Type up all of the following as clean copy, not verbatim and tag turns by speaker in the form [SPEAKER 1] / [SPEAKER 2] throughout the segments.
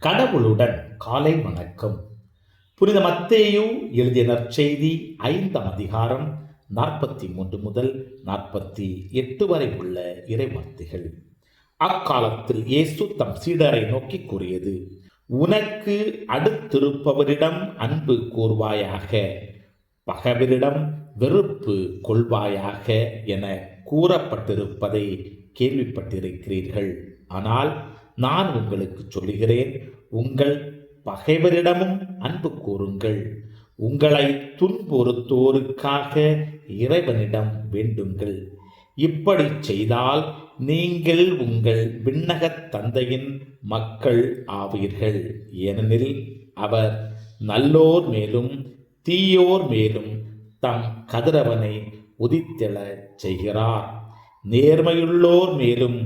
[SPEAKER 1] கடவுளுடன் காலை வணக்கம். புனித மத்தேயு எழுதிய நற்செய்தி 5ஆம் அதிகாரம் 43 முதல் 48 வரை உள்ள இறைவார்த்தைகள். அக்காலத்தில் இயேசு தம் சீடரை நோக்கி கூறியது: உனக்கு அடுத்திருப்பவரிடம் அன்பு கூர்வாயாக, பகைவரிடம் வெறுப்பு கொள்வாயாக என கூறப்பட்டிருப்பதை கேள்விப்பட்டிருக்கிறீர்கள். ஆனால் நான் உங்களுக்கு சொல்லுகிறேன், உங்கள் பகைவரிடமும் அன்பு கூறுங்கள். உங்களை துன்புறுத்தோருக்காக இறைவனிடம் வேண்டுங்கள். இப்படி செய்தால் நீங்கள் உங்கள் விண்ணகத் தந்தையின் மக்கள் ஆவீர்கள். ஏனெனில் அவர் நல்லோர் மேலும் தீயோர் மேலும் தம் கதிரவனை உதித்தெழச் செய்கிறார். நேர்மையுள்ளோர் மேலும்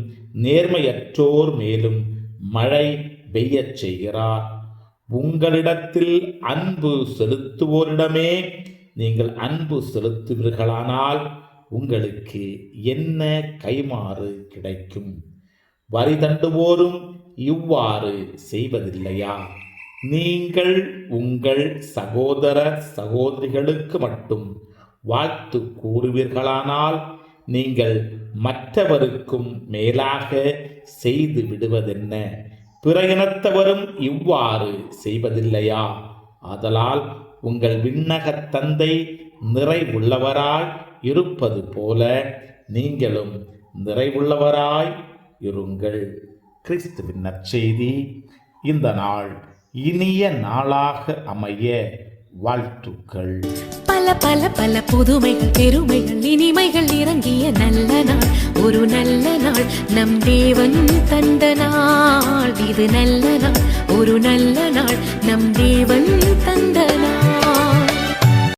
[SPEAKER 1] நேர்மையற்றோர் மேலும் மழை பெய்யச் செய்கிறார். உங்களிடத்தில் அன்பு செலுத்துவோரிடமே நீங்கள் அன்பு செலுத்துவீர்களானால் உங்களுக்கு என்ன கைமாறு கிடைக்கும்? வரி தண்டுவோரும் இவ்வாறு செய்வதில்லையா? நீங்கள் உங்கள் சகோதர சகோதரிகளுக்கு மட்டும் வாழ்த்து கூறுவீர்களானால் நீங்கள் மற்றவருக்கும் மேலாக செய்து விடுவதென்ன? பிற இனத்தவரும் இவ்வாறு செய்வதில்லையா? ஆதலால் உங்கள் விண்ணகத் தந்தை நிறைவுள்ளவராய் இருப்பது போல நீங்களும் நிறைவுள்ளவராய் இருங்கள். கிறிஸ்துவின் நற்செய்தி. இந்த நாள் இனிய நாளாக அமைய வாழ்த்துக்கள்.
[SPEAKER 2] பல பல பல புதுமைகள், பெருமைகள், இனிமைகள் இறங்கிய நல்ல நாள், ஒரு நல்ல நாள், நம் தேவன் தந்த நாள். இது நல்ல நாள், ஒரு நல்ல நாள், நம் தேவன் தந்த